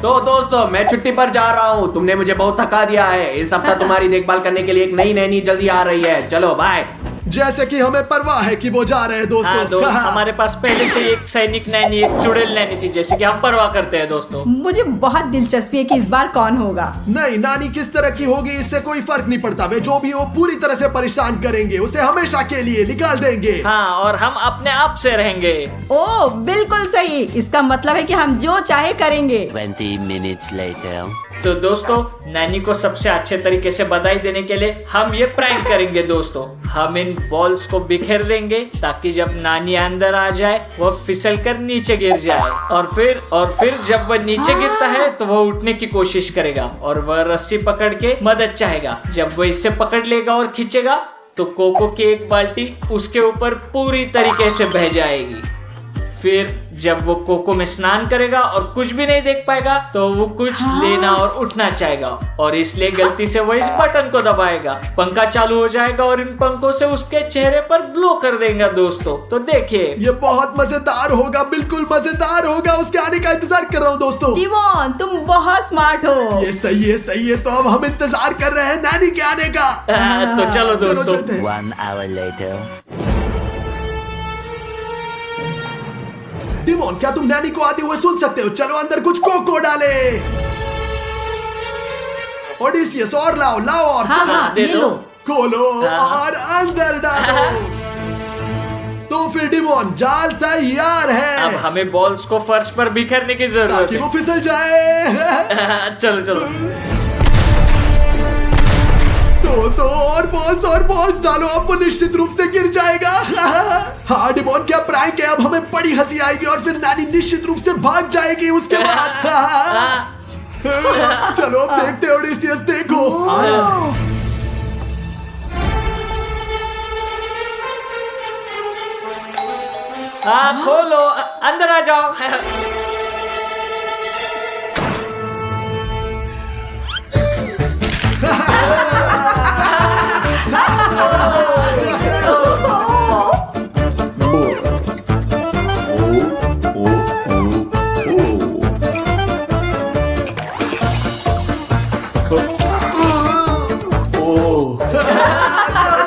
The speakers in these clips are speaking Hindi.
तो दोस्तों मैं छुट्टी पर जा रहा हूँ, तुमने मुझे बहुत थका दिया है। इस हफ्ता तुम्हारी देखभाल करने के लिए एक नई नैनी जल्दी आ रही है। चलो बाय। जैसे कि हमें परवाह है कि वो जा रहे हैं दोस्तों। हाँ दोस्त, हमारे पास पहले से एक सैनिक नैनी, एक चुड़ैल नैनी थी, जैसे कि हम परवाह करते हैं दोस्तों। मुझे बहुत दिलचस्पी है कि इस बार कौन होगा। नहीं, नानी किस तरह की होगी इससे कोई फर्क नहीं पड़ता। वे जो भी हो पूरी तरह से परेशान करेंगे, उसे हमेशा के लिए निकाल देंगे। हाँ, और हम अपने आप से रहेंगे। ओ बिल्कुल सही, इसका मतलब है कि हम जो चाहे करेंगे। 20 minutes later. तो दोस्तों, नैनी को सबसे अच्छे तरीके से बधाई देने के लिए हम ये प्रैंक करेंगे दोस्तों। हम इन बॉल्स को बिखेर देंगे ताकि जब नानी अंदर आ जाए वो फिसल कर नीचे गिर जाए, और फिर जब वह नीचे गिरता है तो वह उठने की कोशिश करेगा और वह रस्सी पकड़ के मदद चाहेगा। जब वह इसे पकड़ लेगा और खींचेगा तो कोको की एक बाल्टी उसके ऊपर पूरी तरीके से बह जाएगी। फिर जब वो कोको में स्नान करेगा और कुछ भी नहीं देख पाएगा तो वो कुछ लेना और उठना चाहेगा, और इसलिए गलती से वो इस बटन को दबाएगा। पंखा चालू हो जाएगा और इन पंखों से उसके चेहरे पर ब्लो कर देगा दोस्तों। तो देखिए, ये बहुत मजेदार होगा, बिल्कुल मजेदार होगा। उसके आने का इंतजार कर रहा हूँ दोस्तों। डिमोन, तुम बहुत स्मार्ट हो। ये सही है, सही है। तो अब हम इंतजार कर रहे हैं नानी के आने का। तो चलो दोस्तों। चलते हैं। 1 hour later. डिमोन, क्या तुम नैनी को आते हुए सुन सकते हो? चलो अंदर कुछ कोको डाले। ओडिसियस, और लाओ लाओ और हाँ, चलो। हाँ, दे ये दो। लो। खोलो और अंदर डालो। तो फिर डिमोन, जाल तैयार है। अब हमें बॉल्स को फर्श पर बिखेरने की जरूरत ताकि है। वो फिसल जाए। चलो चलो। तो और बॉल्स डालो, अब वो निश्चित रूप से गिर जाएगा। हाँ डिमोन, क्या प्रैंक है। अब हमें बड़ी हंसी आएगी और फिर नानी निश्चित रूप से भाग जाएगी उसके बाद। चलो अब देखते हैं ओडिसियस, देखो। हाँ खोलो, अंदर आ जाओ।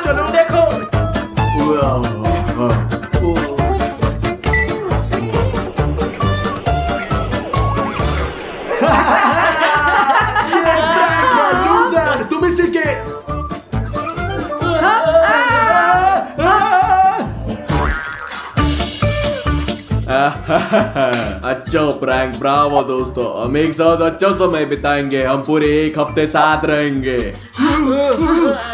चलो देखो, लूजर, तुम इसी के। अच्छा प्रैंक, ब्रावो दोस्तों। हम एक साथ अच्छा समय बिताएंगे, हम पूरे एक हफ्ते साथ रहेंगे।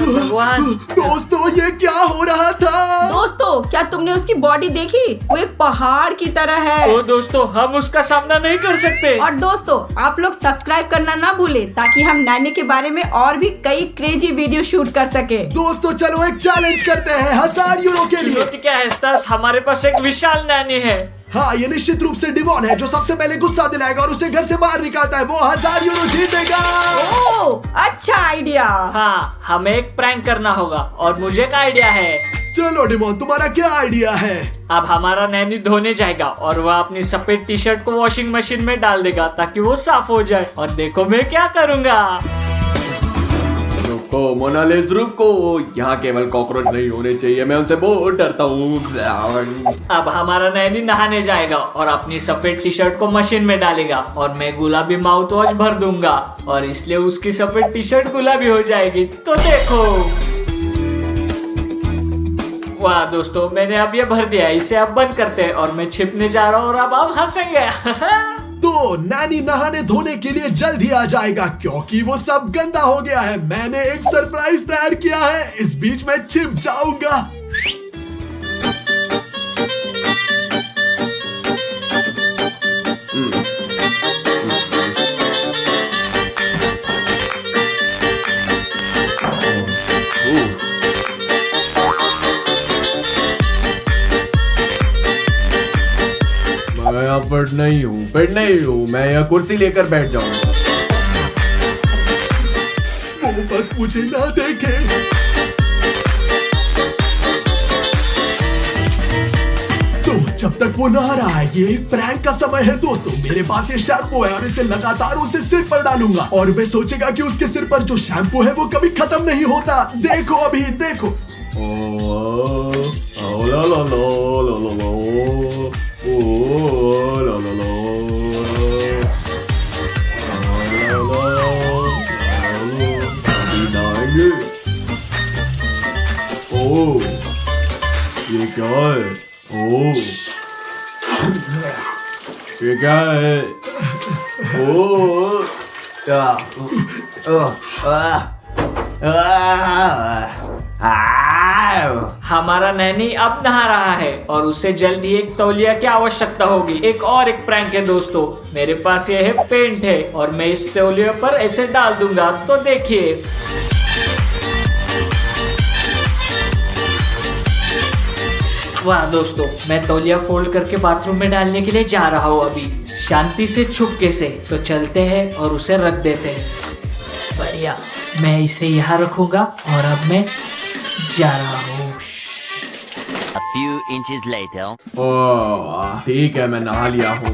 भगवान। दोस्तों ये क्या हो रहा था? दोस्तों, क्या तुमने उसकी बॉडी देखी? वो एक पहाड़ की तरह है। ओ दोस्तों, हम उसका सामना नहीं कर सकते। और दोस्तों, आप लोग सब्सक्राइब करना ना भूले ताकि हम नैनी के बारे में और भी कई क्रेजी वीडियो शूट कर सके। दोस्तों चलो एक चैलेंज करते हैं 1000 यूरो के लिए। चुनौती क्या है स्टास? हमारे पास एक विशाल नैनी है। हाँ, ये निश्चित रूप से डिमोन है। जो सबसे पहले गुस्सा दिलाएगा और उसे घर से बाहर निकालता है वो 1000 यूरो जीतेगा। ओह, अच्छा आइडिया। हाँ, हमें एक प्रैंक करना होगा और मुझे एक आइडिया है। चलो डिमोन, तुम्हारा क्या आइडिया है? अब हमारा नैनी धोने जाएगा और वह अपनी सफेद टी शर्ट को वॉशिंग मशीन में डाल देगा ताकि वो साफ हो जाए। और देखो मैं क्या करूँगा। रुको मोनालिस, रुको। यहाँ केवल कॉकरोच नहीं होने चाहिए, मैं उनसे बहुत डरता हूँ। अब हमारा नैनी नहाने जाएगा और अपनी सफेद टी शर्ट को मशीन में डालेगा और मैं गुलाबी माउथ वॉश भर दूंगा और इसलिए उसकी सफेद टी शर्ट गुलाबी हो जाएगी। तो देखो, वाह दोस्तों, मैंने अब ये भर दिया। इसे अब बंद करते हैं और मैं छिपने जा रहा हूँ और अब हम हंसेंगे। तो नानी नहाने धोने के लिए जल्द ही आ जाएगा क्योंकि वो सब गंदा हो गया है। मैंने एक सरप्राइज तैयार किया है, इस बीच में छिप जाऊंगा। मैं यहाँ फिट नहीं हूँ, मैं यहाँ कुर्सी लेकर बैठ जाऊंगा। वो बस मुझे ना देखे। तुम जब तक वो नहा रहा है। ये एक प्रैंक का समय है दोस्तों। मेरे पास ये शैम्पू है और इसे लगातार उसे सिर पर डालूंगा और वह सोचेगा कि उसके सिर पर जो शैम्पू है वो कभी खत्म नहीं होता। देखो अभी देखो। ला ला ला ला ला ला, ओ ला ला ला, अभी नहाएंगे। ओ ये क्या है? ओ ये क्या है? ओ हमारा नैनी अब नहा रहा है और उसे जल्द ही एक तौलिया की आवश्यकता होगी। एक और एक प्रैंक है दोस्तों। मेरे पास ये है पेंट है और मैं इस तौलिया पर ऐसे डाल दूंगा। तो देखिए, वाह दोस्तों, मैं तौलिया फोल्ड करके बाथरूम में डालने के लिए जा रहा हूँ अभी, शांति से छुपके से। तो चलते हैं और उसे रख देते हैं। बढ़िया, मैं इसे यहाँ रखूंगा और अब मैं जा रहा हूँ। A few inches later. ओह ठीक है, मैं नहा लिया हूँ।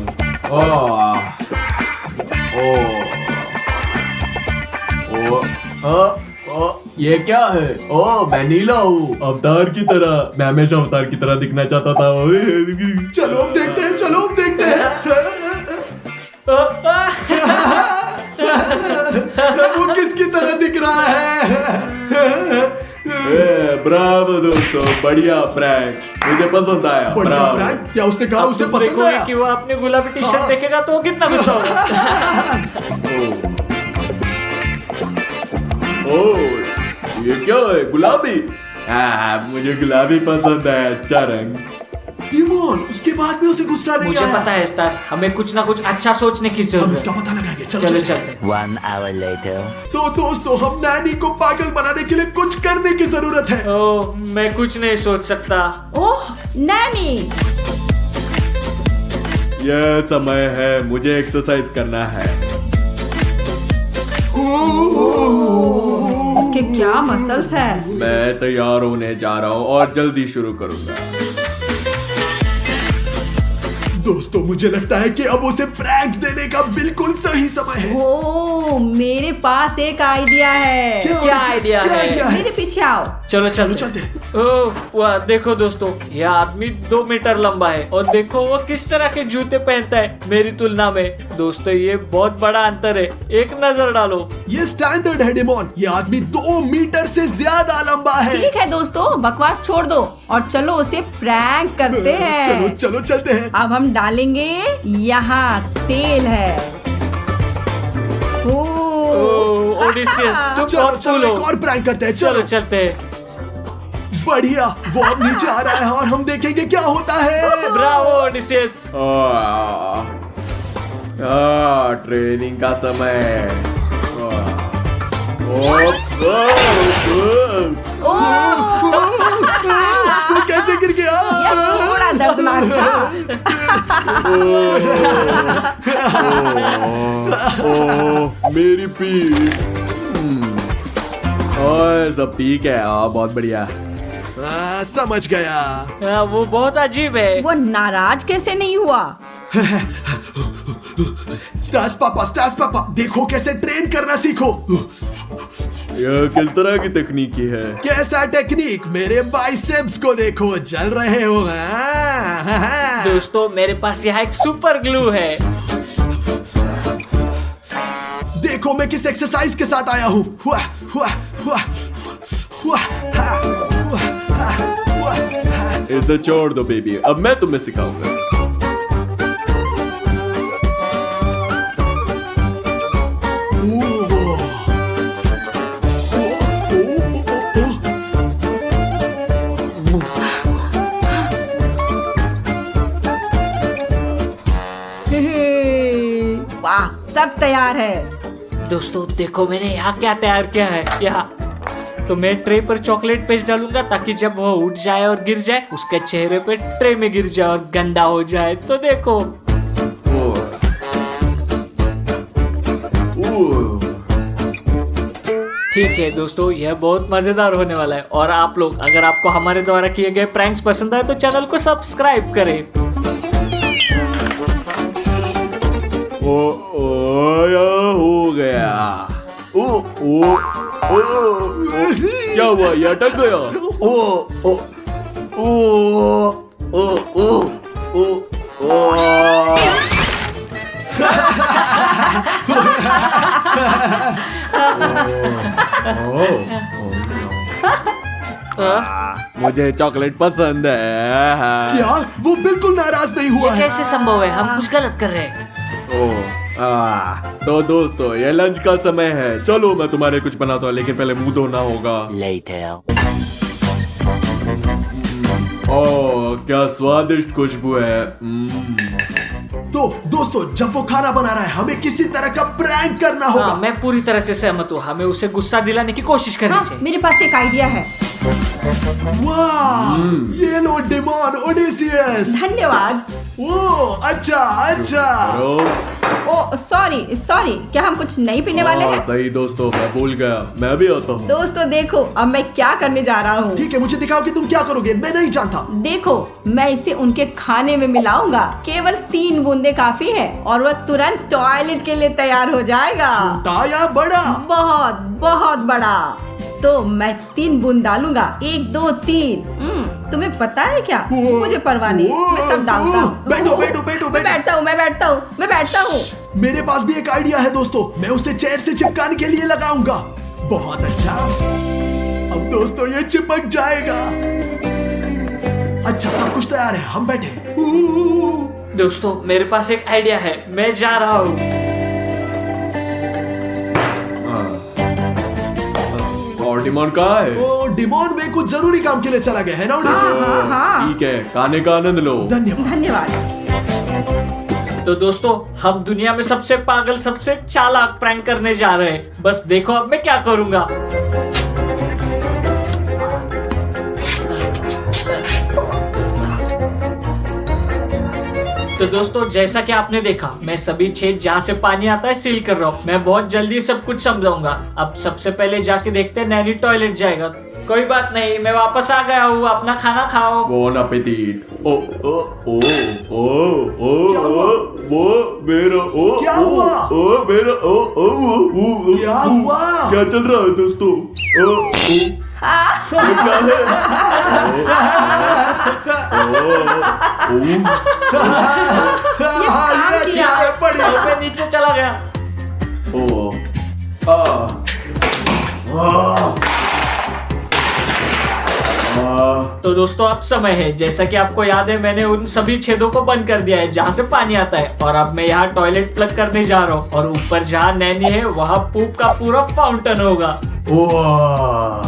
ये क्या है? ओह मैं नीला हूँ, अवतार की तरह। मैं हमेशा अवतार की तरह दिखना चाहता था। चलो अब देखते हैं, चलो अब देखते हैं। वो किसकी तरह दिख रहा है? ब्रावो दोस्तों, बढ़िया प्रैंक, मुझे पसंद आया। बढ़िया ब्रावो। प्रैंक। क्या उसने कहा उसे तुम पसंद देखोगे आया? कि वो अपने गुलाबी टी शर्ट देखेगा तो वो कितना गुस्सा होगा। ओह ये क्या है? गुलाबी? मुझे गुलाबी पसंद है, अच्छा रंग। डिमोन, उसके बाद भी उसे गुस्सा नहीं मुझे आया। पता है स्टास, हमें कुछ ना कुछ अच्छा सोचने की हम जरूरत इसका है। पता लगाएंगे। चलो चलो चलो। चलते। 1 hour later. तो दोस्तों, हम नैनी को पागल बनाने के लिए कुछ करने की जरूरत है। ओह मैं कुछ नहीं सोच सकता। ओह नैनी, यह समय है, मुझे एक्सरसाइज करना है। उसके क्या मसल्स है। मैं तैयार होने जा रहा हूँ और जल्दी शुरू करूंगा। दोस्तों, मुझे लगता है कि अब उसे प्रैंक देने का बिल्कुल सही समय है। ओ मेरे पास एक आइडिया है। क्या आइडिया है? मेरे पीछे आओ। चलो चलो चलते। चलते। ओह वाह, देखो दोस्तों, यह आदमी 2 मीटर लंबा है और देखो वो किस तरह के जूते पहनता है मेरी तुलना में। दोस्तों ये बहुत बड़ा अंतर है, एक नजर डालो। ये स्टैंडर्ड है डिमोन। ये आदमी 2 मीटर से ज्यादा लंबा है। ठीक है दोस्तों, बकवास छोड़ दो और चलो उसे प्रैंक करते हैं। चलो चलो चलते हैं। अब हम डालेंगे, यहाँ तेल है। ओह ओडिसियस, तुम चलो बहुत चलो cool एक हो। और प्रैंक करते हैं। चलो चलो चलते हैं। बढ़िया, वो अब नीचे आ रहा है और हम देखेंगे क्या होता है। Bravo Odysseus. ट्रेनिंग का समय है। वो कैसे गिर गया? यह थोड़ा दर्दनाक था। मेरी पीठ। ओए सब ठीक है। बहुत बढ़िया। समझ गया। वो बहुत अजीब है। वो नाराज कैसे नहीं हुआ? स्टास पापा, देखो कैसे ट्रेन करना सीखो। यह किस तरह की तकनीकी है? कैसा टेक्निक? मेरे बाइसेप्स को देखो, जल रहे हो। दोस्तों मेरे पास यहाँ एक सुपर ग्लू है। देखो मैं किस एक्सरसाइज के साथ आया हूँ। इसे छोड़ दो बेबी, अब मैं तुम्हें सिखाऊंगा। वाह, सब तैयार है। दोस्तों देखो मैंने यहाँ क्या तैयार किया है। यहाँ तो मैं ट्रे पर चॉकलेट पेस्ट डालूंगा ताकि जब वो उठ जाए और गिर जाए उसके चेहरे पे ट्रे में गिर जाए और गंदा हो जाए। तो देखो। ठीक है दोस्तों, यह बहुत मजेदार होने वाला है। और आप लोग, अगर आपको हमारे द्वारा किए गए प्रैंक्स पसंद आए तो चैनल को सब्सक्राइब करें। या हो गया। ओ ओ ओ क्या हुआ? ये अटक गया। ओ ओ ओ ओ ओ ओ मुझे चॉकलेट पसंद है। क्या वो बिल्कुल नाराज नहीं हुआ ये है? कैसे संभव है? हम कुछ गलत कर रहे हैं। तो दोस्तों ये लंच का समय है, चलो मैं तुम्हारे कुछ बनाता हूँ, लेकिन पहले मुंह धोना होगा। Later. ओह क्या स्वादिष्ट खुशबू है। तो दोस्तों जब वो खाना बना रहा है हमें किसी तरह का प्रैंक करना होगा। हाँ, मैं पूरी तरह से सहमत हूँ। हमें उसे गुस्सा दिलाने की कोशिश करनी हाँ, चाहिए। मेरे पास एक आइडिया है। वाह ये लो डेमोन ओडेसियस। धन्यवाद। ओ अच्छा अच्छा। ओ सॉरी सॉरी, क्या हम कुछ नहीं पीने वाले हैं? सही दोस्तों, मैं भूल गया, मैं भी आता हूँ। दोस्तों देखो अब मैं क्या करने जा रहा हूँ। ठीक है मुझे दिखाओ कि तुम क्या करोगे, मैं नहीं जानता। देखो मैं इसे उनके खाने में मिलाऊंगा। केवल 3 बूंदे काफी है और वह तुरंत टॉयलेट के लिए तैयार हो जाएगा। छोटा या बड़ा? बहुत बहुत बड़ा। तो मैं 3 बूंद डालूंगा, 1 2 3। तुम्हें पता है क्या? मुझे परवाह नहीं, मैं सब डालता हूँ। बैठो बैठो बैठो मैं बैठता हूँ, मैं बैठता हूँ, मैं बैठता हूँ। मेरे पास भी एक आइडिया है दोस्तों, मैं उसे चेयर से चिपकाने के लिए लगाऊंगा। बहुत अच्छा, अब दोस्तों ये चिपक जाएगा। अच्छा सब कुछ तैयार है, हम बैठे। दोस्तों मेरे पास एक आइडिया है, मैं जा रहा हूँ। और डिमोन कहाँ है? ओ डिमोन में कुछ जरूरी काम के लिए चला गया है ना ओडेसियस? हाँ ठीक है, खाने का आनंद लो। धन्यवाद। धन्यवाद। तो दोस्तों हम दुनिया में सबसे पागल, सबसे चालाक प्रैंक करने जा रहे हैं। बस देखो अब मैं क्या करूंगा। तो दोस्तों जैसा कि आपने देखा, मैं सभी छेद जहाँ से पानी आता है सील कर रहा हूँ। मैं बहुत जल्दी सब कुछ समझाऊंगा। अब सबसे पहले जाके देखते हैं नैनी टॉयलेट जाएगा। कोई बात नहीं, मैं वापस आ गया हूँ, अपना खाना खाओ। Bone appétit. ओ ओ ओ ओ ओ क्या हुआ? वो मेरा ओ क्या हुआ? ओ मेरा ओ ओ ओ क्या हुआ? क्या चल रहा है दोस्तों? ओ ओ ये क्या है? ये काम ये किया। अच्छा है, बढ़िया। मैं नीचे चला गया। ओ आ तो दोस्तों अब समय है, जैसा कि आपको याद है मैंने उन सभी छेदों को बंद कर दिया है जहाँ से पानी आता है। और अब मैं यहाँ टॉयलेट प्लग करने जा रहा हूँ और ऊपर जहाँ नैनी है वहाँ पूप का पूरा फाउंटेन होगा।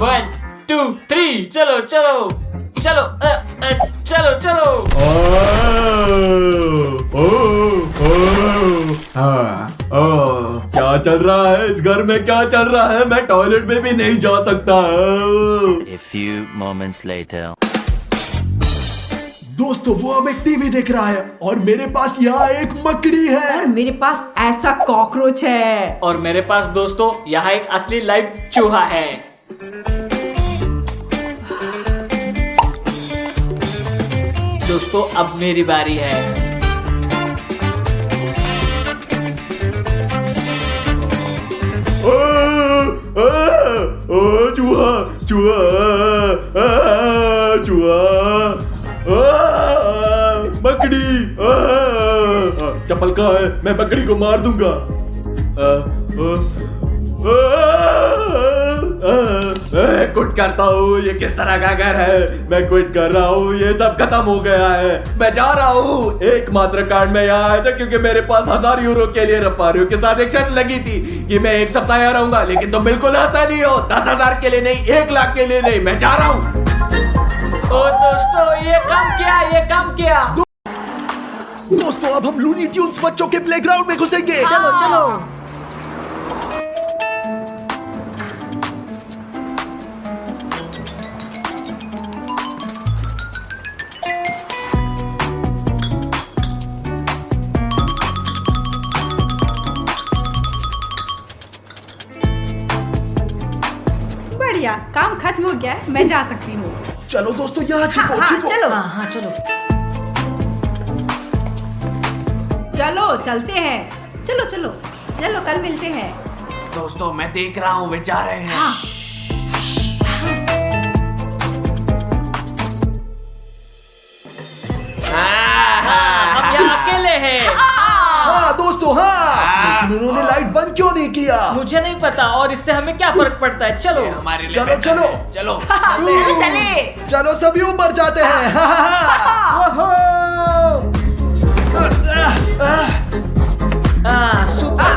1 2 3 चलो चलो चलो चलो चलो। क्या चल रहा है इस घर में? क्या चल रहा है? मैं टॉयलेट में भी नहीं जा सकता। A few moments later. दोस्तों वो अब एक टीवी देख रहा है और मेरे पास यहाँ एक मकड़ी और है। मेरे पास ऐसा कॉकरोच है। और मेरे पास दोस्तों यहाँ एक असली लाइव चूहा है। दोस्तों अब मेरी बारी है। चूहा चूहा चूहा बकरी। चप्पल कहाँ है? मैं बकरी को मार दूंगा। क्विट करता हूँ। ये किस तरह का घर है? मैं क्विट कर रहा हूँ, ये सब खत्म हो गया है। मैं जा रहा हूँ। एकमात्र कारण मैं यहाँ आया था क्योंकि मेरे पास 1000 यूरो के लिए रफारियों के साथ एक शर्त लगी थी कि मैं 1 सप्ताह यहाँ रहूंगा। लेकिन तुम बिल्कुल ऐसा नहीं हो। 10,000 के लिए नहीं, 1 लाख के लिए नहीं। मैं जा रहा हूँ। ओ दोस्तों ये काम किया, ये काम किया। दोस्तों अब हम लूनी ट्यून्स बच्चों के प्लेग्राउंड में घुसेंगे। चलो चलो। बढ़िया, काम खत्म हो गया है, मैं जा सकती हूँ। चलो दोस्तों यहाँ छिपो हाँ, छिपो। चलो हाँ हाँ चलो। चलो चलते हैं। चलो चलो चलो, कल मिलते हैं। दोस्तों मैं देख रहा हूँ वे जा रहे हैं। हाँ। हम यहाँ अकेले हैं। हाँ दोस्तों हाँ, लेकिन उन्होंने लाइट बंद क्यों नहीं किया? मुझे नहीं पता, और इससे हमें क्या फर्क पड़ता है। चलो हमारे लिए चलो बेहतर चलो है। चलो चलो चले। चलो सभी ऊपर जाते हैं। हाँ, हाँ, हाँ। ओहो! सुपर।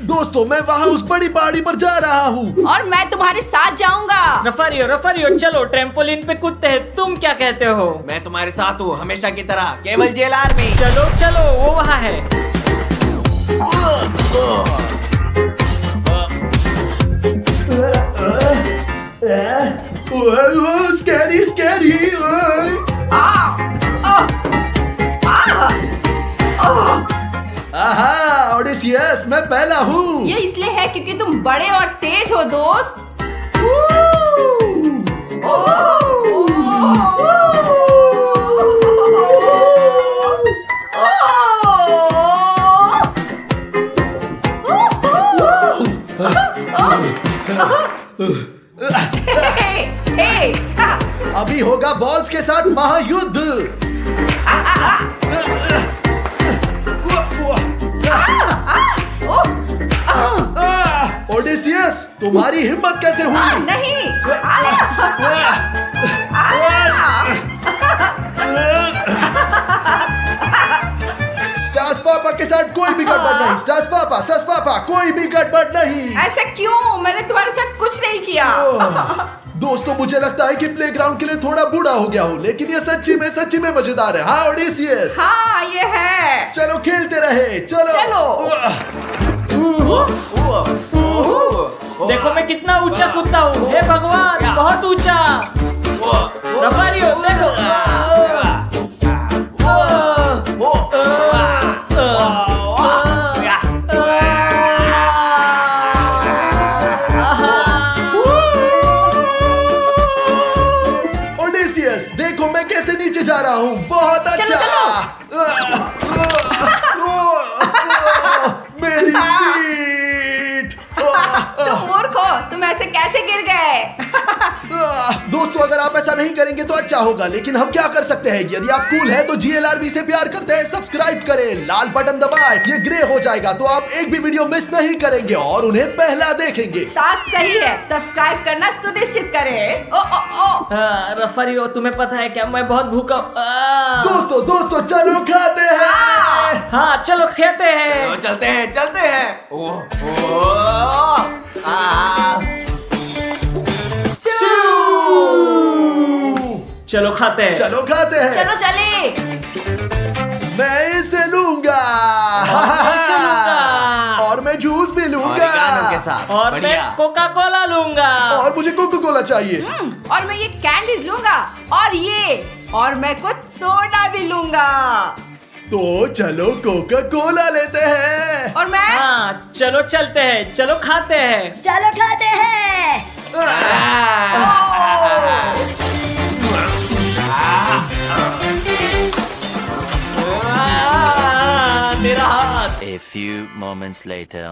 दोस्तों मैं वहाँ उस बड़ी पहाड़ी पर जा रहा हूँ। और मैं तुम्हारे साथ जाऊंगा। रफारियो चलो ट्रेम्पोलिन पे कूदते हैं। तुम क्या कहते हो? मैं तुम्हारे साथ हूँ हमेशा की तरह, केवल जेल आर्मी। चलो चलो, वो वहाँ है। Scary scary. आहा ओडिसियस, मैं पहला हूँ। ये इसलिए है क्योंकि तुम बड़े और तेज हो दोस्त। अभी होगा बॉल्स के साथ महायुद्ध। ओडिसियस, तुम्हारी हिम्मत कैसे हुई? नहीं। स्टार्स पापा के साथ कोई भी गड़बड़ नहीं। स्टार्स पापा कोई भी गड़बड़ नहीं। ऐसा क्यों? मैंने तुम्हारे साथ कुछ नहीं किया। दोस्तों मुझे लगता है कि प्लेग्राउंड के लिए थोड़ा बूढ़ा हो गया हूँ, लेकिन ये सच्ची में मजेदार है। हाँ ओडिसियस, हाँ ये है। चलो खेलते रहे। चलो देखो मैं कितना ऊंचा कूदता हूँ। हे भगवान, बहुत ऊंचा। रफारियो देखो। ओडिसियस देखो मैं कैसे नीचे जा रहा हूँ। बहुत अच्छा। मेरी पीठ। तुम मूर्ख हो, तुम ऐसे कैसे गिर गए? दोस्तों अगर आप ऐसा नहीं करेंगे तो अच्छा होगा, लेकिन हम क्या कर सकते हैं? यदि आप कूल हैं तो GLRB से प्यार करते हैं, सब्सक्राइब करें, लाल बटन दबाएं, ये ग्रे हो जाएगा तो आप एक भी वीडियो मिस नहीं करेंगे और उन्हें पहला देखेंगे। बात सही है, सब्सक्राइब करना सुनिश्चित करें। ओ ओ ओ। रफारियो तुम्हें पता है क्या, मैं बहुत भूखा हूँ। दोस्तों चलो खाते हैं। हाँ चलो खेते हैं। चलते हैं। चलो खाते हैं। चलो चले। मैं इसे लूंगा। और मैं जूस भी लूंगा के साथ। और मैं बढ़िया। कोका कोला लूंगा। और मुझे कोका कोला चाहिए। और मैं ये कैंडीज लूंगा और मैं कुछ सोडा भी लूंगा। तो चलो कोका कोला लेते हैं। और मैं हाँ चलो चलते हैं, चलो खाते हैं। चलो खाते हैं। मेरा हाथ। A few moments later.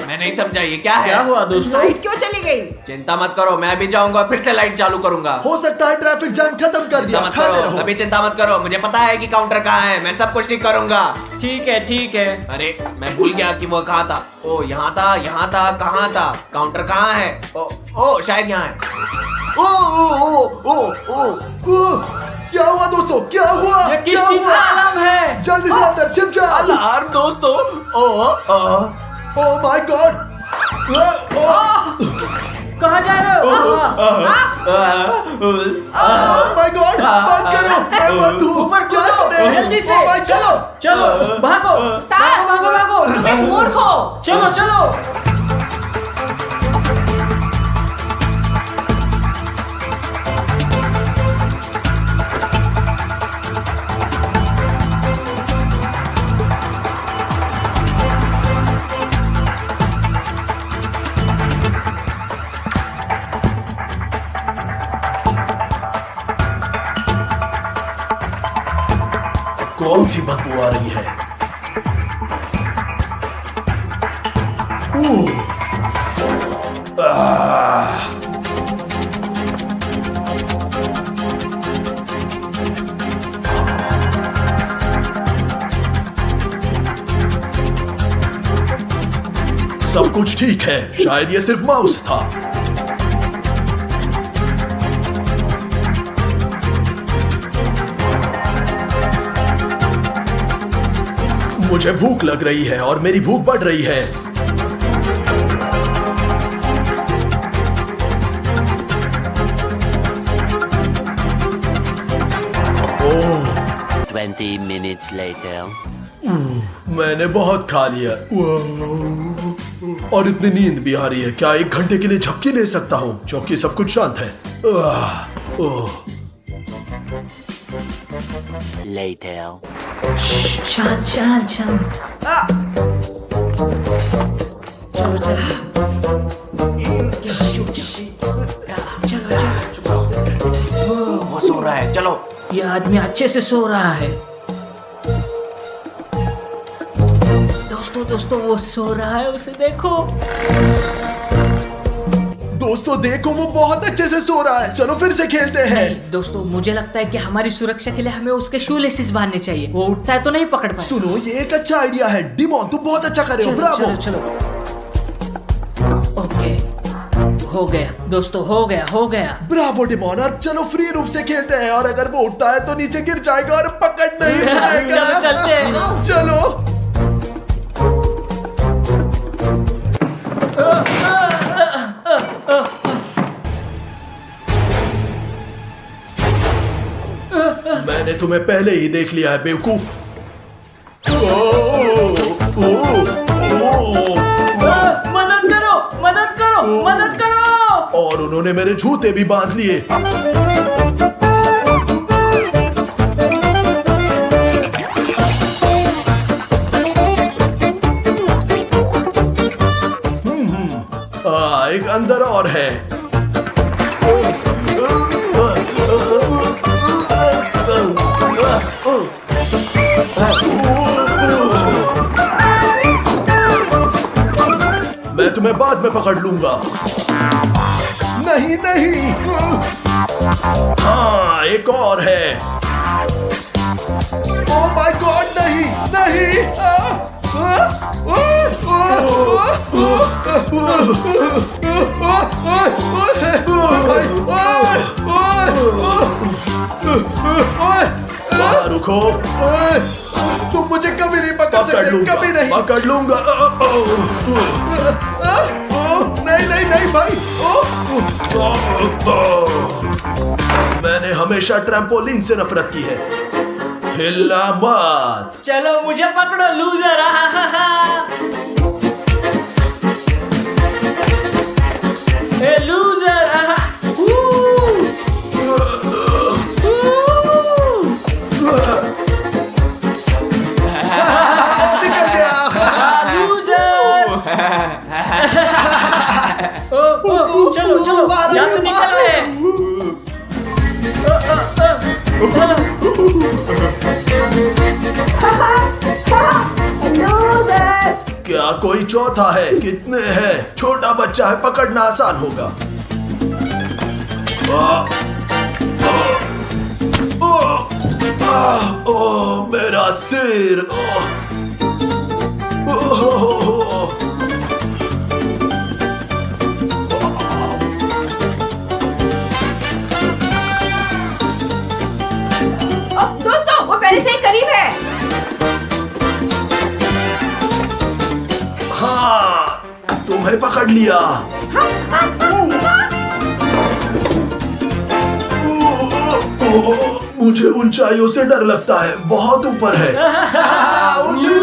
मैं नहीं समझा ये क्या है? क्या हुआ दोस्तों? लाइट क्यों चली गई? चिंता मत करो, मैं अभी जाऊंगा फिर से लाइट चालू करूंगा। हो सकता है ट्रैफिक जाम खत्म कर दिया। चिंता मत खाते करो, रहो। अभी चिंता मत करो, मुझे पता है कि काउंटर कहाँ है, मैं सब कुछ ठीक करूंगा। ठीक है। अरे मैं भूल गया कि वो कहाँ था। ओ यहाँ था, कहाँ था? काउंटर कहाँ है? ओ शायद यहाँ है। ओ क्या हुआ दोस्तों? क्या हुआ? ये किस क्या चीज हुआ? का अलार्म है? जल्दी से अंदर छिप जाओ। अलार्म दोस्तों। Oh my God. कहाँ जा रहे हो? ओह माय गॉड, बंद करो। मैं बंद हूँ। ऊपर क्या कूदो, करें? जल्दी से। Oh my God। चलो भागो। स्टार्स, भागो। तुम एक मूर्ख हो। चलो। कौन सी बदबू आ रही है? आह! सब कुछ ठीक है, शायद ये सिर्फ माउस था। मुझे भूख लग रही है और मेरी भूख बढ़ रही है। ओह, 20 minutes later. मैंने बहुत खा लिया और इतनी नींद भी आ रही है। क्या 1 घंटे के लिए झपकी ले सकता हूँ? क्योंकि सब कुछ शांत है। ओह, Later. शांत शांत शांत। चलो चलो चलो। वो सो रहा है, चलो। ये आदमी अच्छे से सो रहा है। दोस्तों वो सो रहा है, उसे देखो। दोस्तों देखो, वो बहुत अच्छे से सो रहा है। चलो फिर से खेलते हैं। नहीं दोस्तों, मुझे लगता है कि हमारी सुरक्षा के लिए हमें उसके शू लेसिस बांधने चाहिए। वो उठता है तो नहीं पकड़ पाए। सुनो, ये एक अच्छा आइडिया है। डिमोन, तुम बहुत अच्छा कर रहे हो। चलो ब्रावो। चलो चलो। ओके, हो गया दोस्तों, हो गया। Bravo demon. अब चलो फ्री रूप से खेलते हैं और अगर वो उठता है तो नीचे गिर जाएगा और पकड़ नहीं पाएगा। चलो चलते हैं। चलो। मैंने तुम्हें पहले ही देख लिया है, बेवकूफ। मदद करो। और उन्होंने मेरे जूते भी बांध लिए। एक अंदर और है। मैं तुम्हें बाद में पकड़ लूंगा। नहीं नहीं। हाँ, एक और है। ओह माय गॉड, नहीं नहीं। रुको, तुम मुझे कभी नहीं पकड़ सकते, कभी नहीं। पकड़ लूंगा। नहीं नहीं नहीं भाई। मैंने हमेशा ट्रैम्पोलिन से नफरत की है। हिलना मत। चलो मुझे पकड़ो लूजर। ए लूजर। निकल गया। लूजर। ओ, चलो चलो, यहाँ से निकल रहे हैं। क्या कोई चौथा है? कितने हैं? छोटा बच्चा है, पकड़ना आसान होगा। ओह मेरा सिर। दोस्तों, वो पहले से ही करीब है। हाँ, तुम्हें पकड़ लिया। मुझे ऊंचाइयों से डर लगता है, बहुत ऊपर है। उसे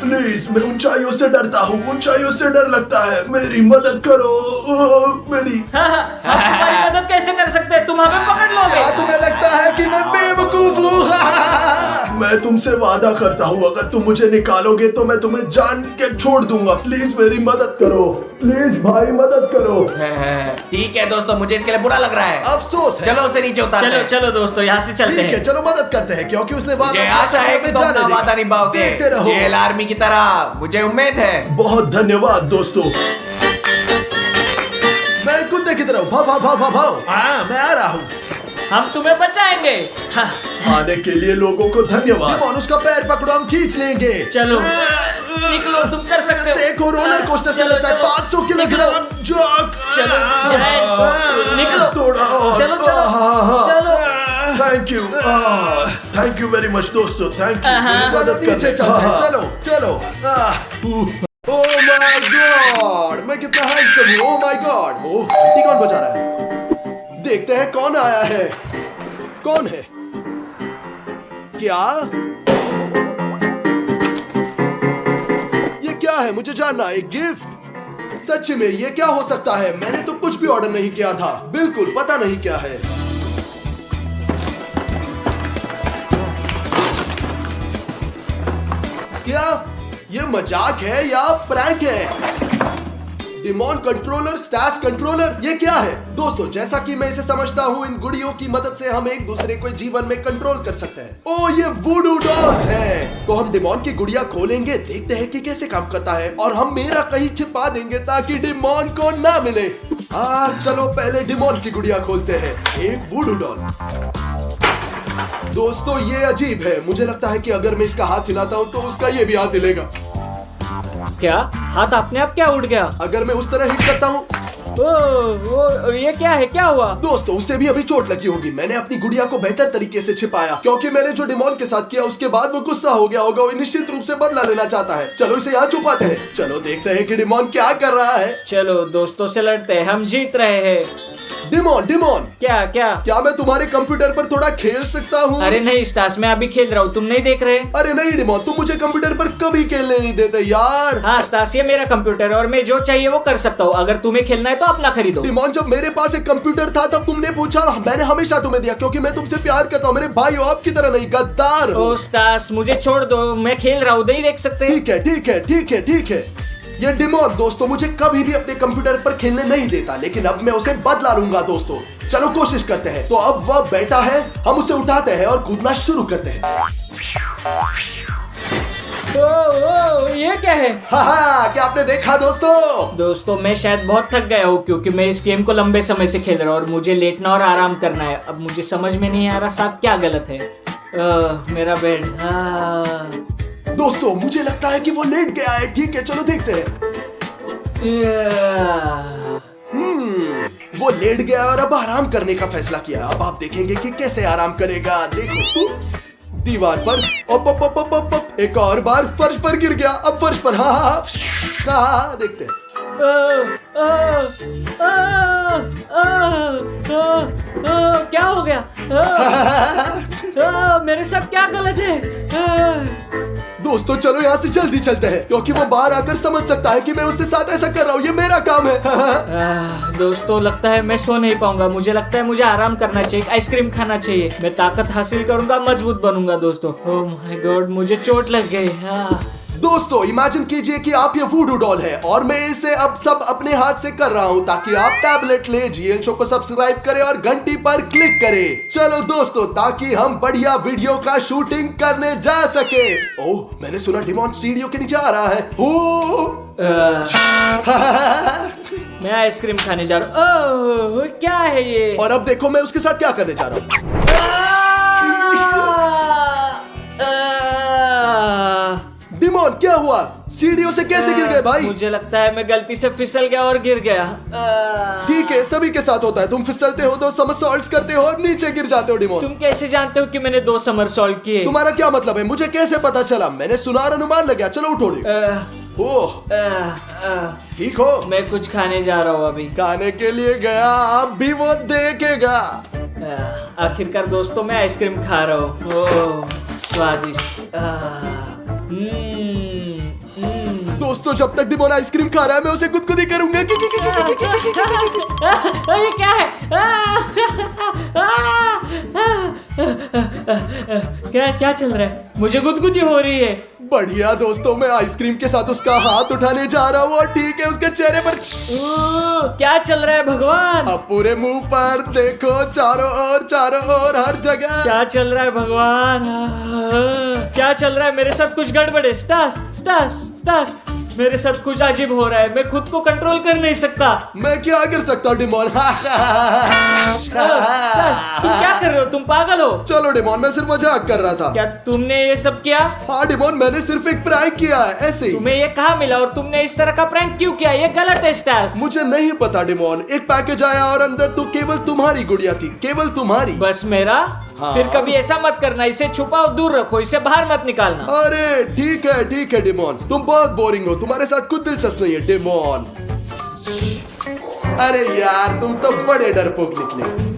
प्लीज, मैं ऊंचाइयों से डरता हूँ, ऊंचाइयों से डर लगता है। मेरी मदद करो। मेरी हमारी मदद कैसे कर सकते हैं? तुम हमें पकड़ लोगे। तुम्हें लगता है कि मैं बेवकूफ हूँ? मैं तुमसे वादा करता हूँ, अगर तुम मुझे निकालोगे तो मैं तुम्हें जान के छोड़ दूंगा। प्लीज मेरी मदद करो, प्लीज भाई मदद करो। ठीक है दोस्तों, मुझे इसके लिए बुरा लग रहा है। अफसोस है। चलो उसे नीचे उतारते चलो हैं। चलो दोस्तों, यहाँ से चलते ठीक है, हैं। चलो मदद करते हैं क्योंकि उसने वादा मुझे किया आशा है हमें कि तुम जाने अपना देगा। वादा निभाओगे देखते रहो। जेल आर्मी की तरह, मुझे उम्मीद है। बहुत धन्यवाद दोस्तों। मैं कुत्ते की तरह भाव भाव भाव भाव भाव। हाँ, मैं आ रहा हूँ। हम तुम्हें बचाएंगे। हाँ, आने के लिए लोगों को धन्यवाद। डिमॉन, उसका पैर पकड़ो, हम खींच लेंगे। चलो निकलो, तुम कर सकते हो। देखो रोलर कोस्टर चलो, चलता है, चलो। 500 किलोग्राम। चलो जाए, निकलो। थोड़ा और। चलो चलो चलो। थैंक यू वेरी मच दोस्तों, थैंक यू। हाँ। चलो नीचे चलते हैं, चलो चलो। ओह माय गॉड, मैं कितना हैंडसम हूँ। Oh my God. ओह, घंटी कौन बजा रहा है? देखते हैं कौन आया है। कौन है? क्या ये क्या है? मुझे जानना है। गिफ्ट? सच में ये क्या हो सकता है? मैंने तो कुछ भी ऑर्डर नहीं किया था। बिल्कुल पता नहीं क्या है। क्या ये मजाक है या प्रैंक है? डिमॉन कंट्रोलर, स्टैस कंट्रोलर, ये क्या है? दोस्तों, जैसा कि मैं इसे समझता हूँ, इन गुड़ियों की मदद से हम एक दूसरे को जीवन में कंट्रोल कर सकते हैं। ओ, ये वुडू डॉल्स हैं। तो हम डिमॉन की गुड़िया खोलेंगे, देखते हैं कि कैसे काम करता है, और हम मेरा कहीं छिपा देंगे ताकि डिमॉन को ना मिले। चलो पहले डिमॉन की गुड़िया खोलते हैं। एक वुडू डॉल। दोस्तों, ये अजीब है। मुझे लगता है कि अगर मैं इसका हाथ हिलाता हूँ तो उसका ये भी हाथ हिलेगा। क्या हाथ अपने आप क्या उड़ गया? अगर मैं उस तरह हिट करता हूँ, ओ, ये क्या है? क्या हुआ? दोस्तों, उससे भी अभी चोट लगी होगी। मैंने अपनी गुड़िया को बेहतर तरीके से छिपाया क्योंकि मैंने जो डिमॉन के साथ किया उसके बाद वो गुस्सा हो गया होगा। वो निश्चित रूप से बदला लेना चाहता है। चलो इसे यहाँ छुपाते हैं। चलो देखते हैं कि डिमॉन क्या कर रहा है। चलो दोस्तों से लड़ते हैं, हम जीत रहे हैं। डिमॉन, डिमॉन, क्या क्या? क्या मैं तुम्हारे कंप्यूटर पर थोड़ा खेल सकता हूँ? अरे नहीं स्टास, मैं अभी खेल रहा हूँ, तुम नहीं देख रहे? अरे नहीं डिमॉन, तुम मुझे कंप्यूटर पर कभी खेलने नहीं देते यार। हाँ स्टास, ये मेरा कंप्यूटर है और मैं जो चाहिए वो कर सकता हूँ। अगर तुम्हें खेलना है तो अपना खरीदो। डिमॉन, जब मेरे पास एक कंप्यूटर था तब तुमने पूछा, मैंने हमेशा तुम्हें दिया क्योंकि मैं तुमसे प्यार करता हूँ। मेरे भाई हो, आपकी तरह नहीं, गद्दार हो। ओ स्टास, मुझे छोड़ दो, मैं खेल रहा हूँ, नहीं देख सकते? ठीक है ठीक है ठीक है ठीक है। ये डिमॉन दोस्तों मुझे कभी भी अपने कंप्यूटर पर खेलने नहीं देता, लेकिन अब मैं उसे बदला लूंगा दोस्तों। चलो कोशिश करते हैं। तो अब वह बैठा है, हम उसे उठाते हैं और कूदना शुरू करते हैं। ओ, ये क्या है? हाँ, क्या आपने देखा दोस्तों? दोस्तों, मैं शायद बहुत थक गया हूँ क्योंकि मैं इस गेम को लंबे समय से खेल रहा हूँ और मुझे लेटना और आराम करना है। अब मुझे समझ में नहीं आ रहा साथ क्या गलत है। मेरा बेड। दोस्तों, मुझे लगता है कि वो लेट गया है। ठीक है, चलो देखते हैं। वो लेट गया और अब आराम करने का फैसला किया। अब आप देखेंगे कि कैसे आराम करेगा। देखो, उप्स, दीवार पर op, एक और बार फर्श पर गिर गया। अब फर्श पर हाँ, देखते हैं। क्या हो गया? मेरे साथ क्या गलत है? दोस्तों, चलो यहाँ से जल्दी चलते हैं क्योंकि वो बाहर आकर समझ सकता है कि मैं उसके साथ ऐसा कर रहा हूँ। ये मेरा काम है। दोस्तों, लगता है मैं सो नहीं पाऊंगा। मुझे लगता है मुझे आराम करना चाहिए, आइसक्रीम खाना चाहिए। मैं ताकत हासिल करूंगा, मजबूत बनूंगा दोस्तों। ओह माय गॉड, मुझे चोट लग गई। दोस्तों, इमेजिन कीजिए कि आप ये वुडू डॉल है और मैं इसे अब सब अपने हाथ से कर रहा हूँ ताकि आप टैबलेट ले, जीएल शो को सब्सक्राइब करें और घंटी पर क्लिक करें। चलो दोस्तों, ताकि हम बढ़िया वीडियो का शूटिंग करने जा सके। ओह, मैंने सुना डिमॉन सीढ़ियों के नीचे आ रहा है। मैं आइसक्रीम खाने जा रहा हूँ। क्या है ये? और अब देखो मैं उसके साथ क्या करने जा रहा हूँ। डिमॉन, क्या हुआ? सीढ़ियों से कैसे गिर गए भाई? मुझे लगता है मैं गलती से फिसल गया और गिर गया। ठीक है, सभी के साथ होता है। तुम फिसलते हो, 2 समरसॉल्ट्स करते हो और नीचे गिर जाते हो। डिमॉन, तुम कैसे जानते हो कि मैंने 2 समरसॉल्ट किए? तुम्हारा क्या मतलब है? मुझे कैसे पता चला? मैंने सुना और अनुमान लग गया। चलो उठो। ओह, ठीक हो? मैं कुछ खाने जा रहा हूँ अभी। खाने के लिए गया, अब भी वो देखेगा। आखिरकार दोस्तों, मैं आइसक्रीम खा रहा हूँ। ओह, स्वादिष्ट। दोस्तों, जब तक डिमॉन आइसक्रीम खा रहा है मैं उसे गुदगुदी करूंगा। ये क्या है? क्या क्या चल रहा है? मुझे गुदगुदी हो रही है। बढ़िया दोस्तों, मैं आइसक्रीम के साथ उसका हाथ उठाने जा रहा हूँ और ठीक है उसके चेहरे पर क्या चल रहा है भगवान? अब पूरे मुंह पर देखो, चारों ओर हर जगह। क्या चल रहा है भगवान? क्या चल रहा है? मेरे साथ कुछ गड़बड़ है। स्टास स्टास स्टास, मेरे साथ कुछ अजीब हो रहा है। मैं खुद को कंट्रोल कर नहीं सकता। मैं क्या कर सकता हूँ डिमोन? स्टास, तुम क्या कर रहे हो? तुम पागल हो? चलो डिमोन, मैं सिर्फ मजाक कर रहा था। क्या तुमने ये सब किया? हाँ डिमोन, मैंने सिर्फ एक प्रैंक किया है, ऐसे ही। तुम्हें ये कहाँ मिला और तुमने इस तरह का प्रैंक क्यों किया? ये गलत है स्टास। मुझे नहीं पता डिमोन, एक पैकेज आया और अंदर तो केवल तुम्हारी गुड़िया थी, केवल तुम्हारी। बस मेरा? हाँ। फिर कभी ऐसा मत करना। इसे छुपाओ, दूर रखो, इसे बाहर मत निकालना। अरे ठीक है डिमोन, तुम बहुत बोरिंग हो, तुम्हारे साथ कुछ दिलचस्प नहीं है डिमोन। अरे यार तुम तो बड़े डरपोक निकले।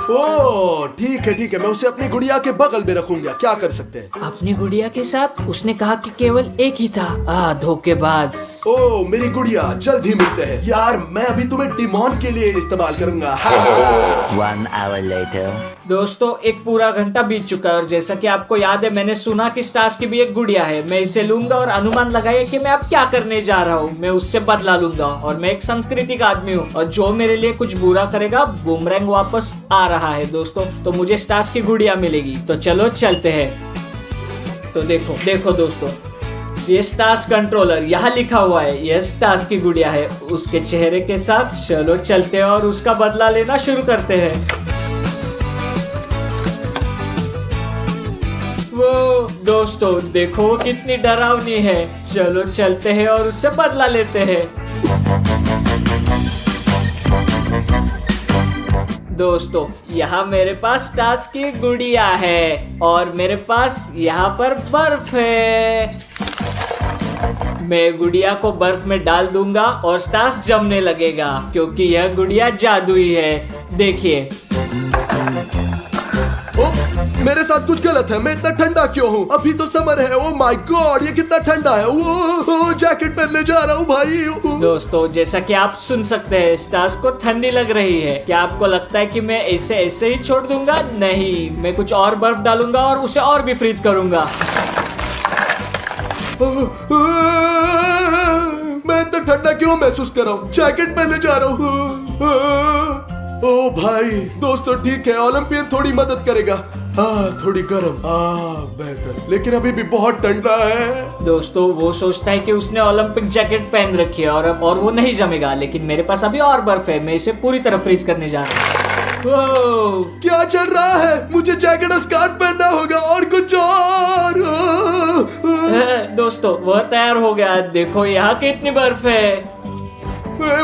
ओ ठीक है, मैं उसे अपनी गुड़िया के बगल में रखूंगा। क्या कर सकते हैं? अपनी गुड़िया के साथ? उसने कहा कि केवल एक ही था। धोखेबाज। ओ मेरी गुड़िया, जल्द ही मिलते हैं यार। मैं अभी तुम्हें डिमोन के लिए इस्तेमाल करूंगा। 1 hour later. दोस्तों, एक पूरा घंटा बीत चुका है और जैसा कि आपको याद है, मैंने सुना कि स्टास की भी एक गुड़िया है। मैं इसे लूंगा और अनुमान लगाइए कि मैं अब क्या करने जा रहा हूँ। मैं उससे बदला लूंगा और मैं एक सांस्कृतिक आदमी हूँ और जो मेरे लिए कुछ बुरा करेगा, बूमरैंग वापस आ रहा है दोस्तों। तो मुझे स्टास की गुड़िया मिलेगी। तो चलो चलते हैं। तो देखो दोस्तों, ये स्टास कंट्रोलर यहाँ लिखा हुआ है। ये स्टास की गुड़िया है उसके चेहरे के साथ। चलो चलते हैं और उसका बदला लेना शुरू करते हैं। वो दोस्तों देखो, वो कितनी डरावनी है। चलो चलते हैं और उससे बदला लेते हैं। दोस्तों, यहाँ मेरे पास स्टास की गुड़िया है और मेरे पास यहाँ पर बर्फ है। मैं गुड़िया को बर्फ में डाल दूंगा और स्टास जमने लगेगा क्योंकि यह गुड़िया जादुई है। देखिए। ओ, मेरे साथ कुछ गलत है। मैं इतना ठंडा क्यों हूँ? अभी तो समर है। ओ माय गॉड, ये कितना ठंडा है। ओ, जैकेट पहनने जा रहा हूँ भाई। दोस्तों, जैसा कि आप सुन सकते हैं, स्टास को ठंडी लग रही है। क्या आपको लगता है कि मैं इसे ऐसे ही छोड़ दूंगा? नहीं, मैं कुछ और बर्फ डालूंगा और उसे और भी फ्रीज करूंगा। मैं इतना ठंडा क्यों महसूस कर रहा हूँ? जैकेट पहनने जा रहा हूँ। ओ भाई दोस्तों, ठीक है, ओलंपियन थोड़ी मदद करेगा। थोड़ी गर्म, बेहतर, लेकिन अभी भी बहुत ठंडा है। दोस्तों, वो सोचता है कि उसने ओलंपिक जैकेट पहन रखी है और वो नहीं जमेगा, लेकिन मेरे पास अभी और बर्फ है। मैं इसे पूरी तरह फ्रीज करने जा रहा हूँ। क्या चल रहा है? मुझे जैकेट और स्कार्फ पहनना होगा और कुछ और। दोस्तों, वह तैयार हो गया। देखो यहाँ कितनी बर्फ है।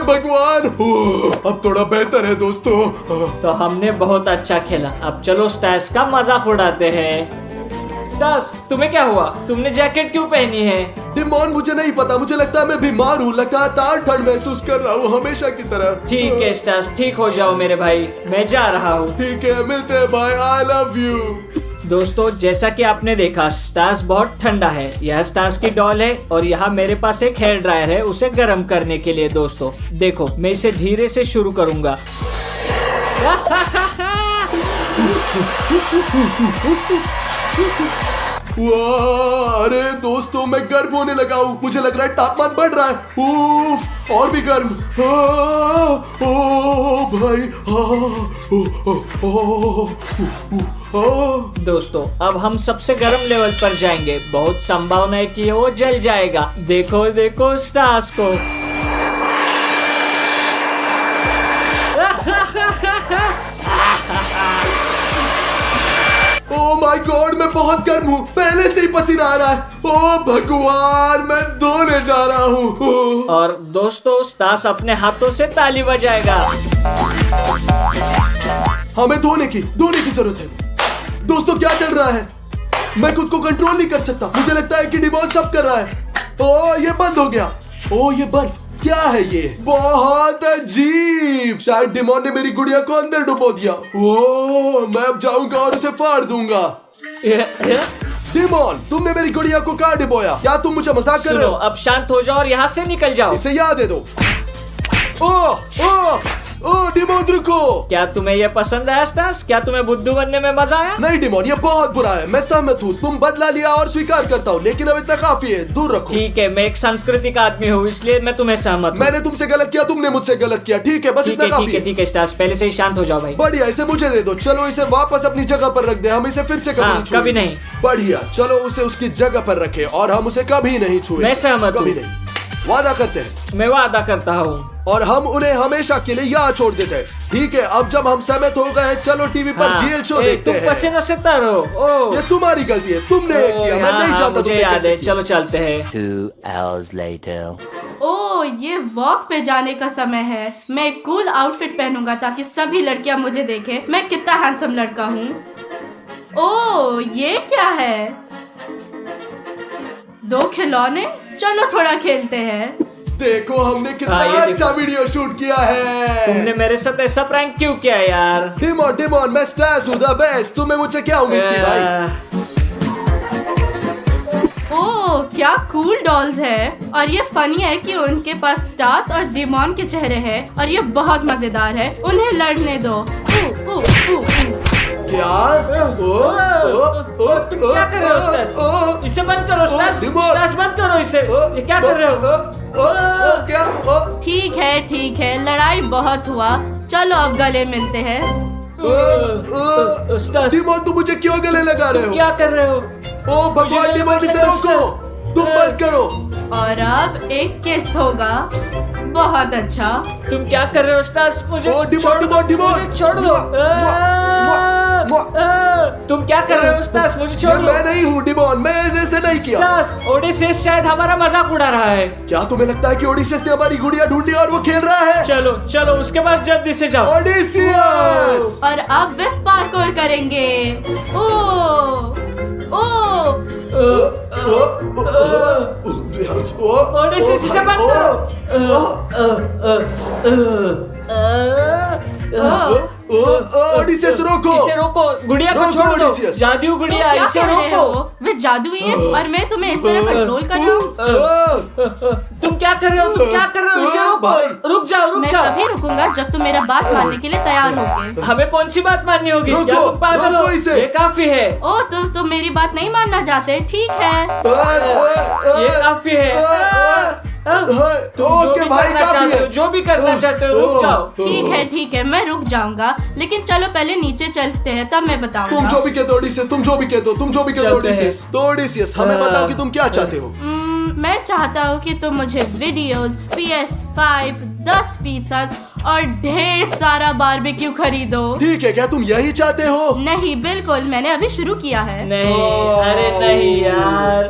भगवान, अब थोड़ा बेहतर है दोस्तों। तो हमने बहुत अच्छा खेला। अब चलो स्टास का मजाक उड़ाते हैं। स्टास, तुम्हें क्या हुआ? तुमने जैकेट क्यों पहनी है? डिमोन, मुझे नहीं पता। मुझे लगता है मैं बीमार हूँ। लगातार ठंड महसूस कर रहा हूँ, हमेशा की तरह। ठीक है स्टास, ठीक हो जाओ मेरे भाई। मैं जा रहा हूँ। ठीक है, मिलते हैं भाई। I love you. दोस्तों, जैसा कि आपने देखा, स्टास बहुत ठंडा है। यह स्टास की डॉल है और यहाँ मेरे पास एक हेयर ड्रायर है उसे गर्म करने के लिए। दोस्तों देखो, मैं इसे धीरे से शुरू करूंगा। वाह, अरे दोस्तों, मैं गर्म होने लगा हूँ। मुझे लग रहा है तापमान बढ़ रहा है। उफ, और भी गर्म। ओ भाई। दोस्तों, अब हम सबसे गर्म लेवल पर जाएंगे। बहुत संभावना है कि वो जल जाएगा। देखो देखो स्टास को। ओ माय गॉड, मैं बहुत गर्म हूँ। पहले से ही पसीना आ रहा है। ओ भगवान, मैं धोने जा रहा हूँ। और दोस्तों, स्टास अपने हाथों से ताली बजाएगा। हमें धोने की जरूरत है। दोस्तों, क्या चल रहा है? मैं खुद को कंट्रोल नहीं कर सकता। मुझे लगता है कि डिमोन सब कर रहा है। ओ, ये बंद हो गया। ओ, ये बर्फ क्या है? ये बहुत अजीब। शायद डिमोन ने मेरी गुड़िया को अंदर डुबो दिया। ओ, मैं अब जाऊंगा और उसे फाड़ दूंगा। डिमोन, तुमने मेरी गुड़िया को कहाँ डुबोया? क्या तुम मुझे मजाक कर रहे हो? अब शांत हो जाओ और यहाँ से निकल जाओ। इसे याद दे दो। ओ, ओ, ओ, डिमोन। डिमोन रुको। क्या तुम्हें ये पसंद है स्टास? क्या तुम्हें बुद्धू बनने में मजा आया? नहीं डिमोन, ये बहुत बुरा है। मैं सहमत हूँ, तुम बदला लिया और स्वीकार करता हूँ, लेकिन अब इतना काफी है, दूर रखो। ठीक है, मैं एक सांस्कृतिक आदमी हूँ, इसलिए मैं तुम्हें सहमत हूँ। मैंने तुमसे गलत किया, तुमने मुझसे गलत किया। ठीक है, बस ठीक इतना है, काफी ठीक है, है। ठीक है स्टास, पहले से ही शांत हो जाओ भाई। बढ़िया, इसे मुझे दे दो। चलो इसे वापस अपनी जगह पर रख दे, हम इसे फिर से कभी हाँ, नहीं छुएंगे। कभी नहीं। बढ़िया, चलो उसे उसकी जगह पर रखे और हम उसे कभी नहीं छुएंगे। मैं सहमत कभी हूँ। नहीं। वादा करते हैं मैं वादा करता हूँ। और हम उन्हें हमेशा के लिए यहाँ छोड़ देते हैं। ठीक है, अब जब हम सहमत हो गए, चलो टीवी पर हाँ, जेल शो ए, देखते तुम हैं। पसीने से तरो। ओ ये तुम्हारी गलती है, तुमने ओ, किया, मैं हाँ, नहीं हाँ, जानता मुझे तुमने याद कैसे है। किया। चलो चलते हैं। 2 hours later. ओ, ये वॉक पे जाने का समय है। मैं एक कूल आउटफिट पहनूंगा ताकि सभी लड़कियां मुझे देखें मैं कितना हैंडसम लड़का हूँ। ओ, ये क्या है? 2 खिलौने? चलो थोड़ा खेलते हैं। देखो हमने कितना हाँ, ये अच्छा वीडियो शूट किया है। तुमने मेरे साथ ऐसा प्रैंक क्यों किया यार? डिमोन, मैं स्टार्स हूँ, द बेस्ट। तुम्हें मुझसे क्या उम्मीद थी भाई? ओ, क्या कूल डॉल्स है। और ये फनी है कि उनके पास स्टार्स और डिमॉन के चेहरे हैं और ये बहुत मजेदार है। उन्हें लड़ने दो। क्या? तुम क्या कर रहे हो स्टास? इसे बंद करो स्टास। स्टास बंद करो इसे। ये क्या कर रहे हो? क्या? ठीक है, लड़ाई बहुत हुआ। चलो अब गले मिलते हैं। स्टास, डिमोन, तुम मुझे क्यों गले लगा रहे हो? क्या कर रहे हो? ओ भगवान, डिमोन इसे रोको, तुम बंद करो। और अब एक किस होगा। बहुत अच्छा। तुम क्या कर रहे हो स्टास? मुझे ओ, डिमोन, मुझे छोड़ दो। तुम क्या कर रहे हो स्टास? मुझे छोड़ दो। मैं नहीं हूँ डिमोन, मैंने ऐसे नहीं किया। स्टास, ओडिसेस शायद हमारा मजाक उड़ा रहा है। क्या तुम्हें लगता है कि ओडिसियस ने हमारी गुड़िया ढूंढ ली और वो खेल रहा है? चलो चलो उसके पास जल्दी से जाओ। ओडिसियस! और अब वे पार्कोर करेंगे। ओडिसेस इसे बंद करो। ओडिसियस रोको। इसे रोको, गुड़िया को रोको, छोड़ दो। ओडिसियस। जादू तुम गुड़िया, क्या इसे कह रहे रोको। हो? वे जादुई है और मैं तुम्हें इस तरह कंट्रोल कर रहा हूँ। तुम क्या कर रहे हो? तुम क्या कर रहे हो? इसे रोको। रुक जाओ मैं तभी रुकूंगा जब तुम मेरा बात मानने के लिए तैयार होगे। हमें कौन सी बात माननी होगी? रोको, क्या तुम पागल हो? रोको इसे। ये काफी है। ओ, तुम मेरी बात नहीं मानना चाहते? ठीक है। ये काफी है। तुम जो ओके भी भाई, करना काफी चाहते हो, है। जो भी करना चाहते हो, रुक जाओ। ठीक है, मैं रुक जाऊंगा, लेकिन चलो पहले नीचे चलते हैं, तब मैं तुम बताऊंगा। जो भी कहते हो ओडिसियस, तुम जो भी कहते हो, तुम जो भी कहते हो चलते हैं। ओडिसियस। तो ओडिसियस, हमें बताओ कि तुम क्या चाहते हो। मैं चाहता हूँ कि तुम मुझे वीडियोस, PS5, 10 पिज़्ज़ास और ढेर सारा बारबेक्यू खरीदो। ठीक है, क्या तुम यही चाहते हो? नहीं, बिल्कुल, मैंने अभी शुरू किया है। नहीं, अरे नहीं यार।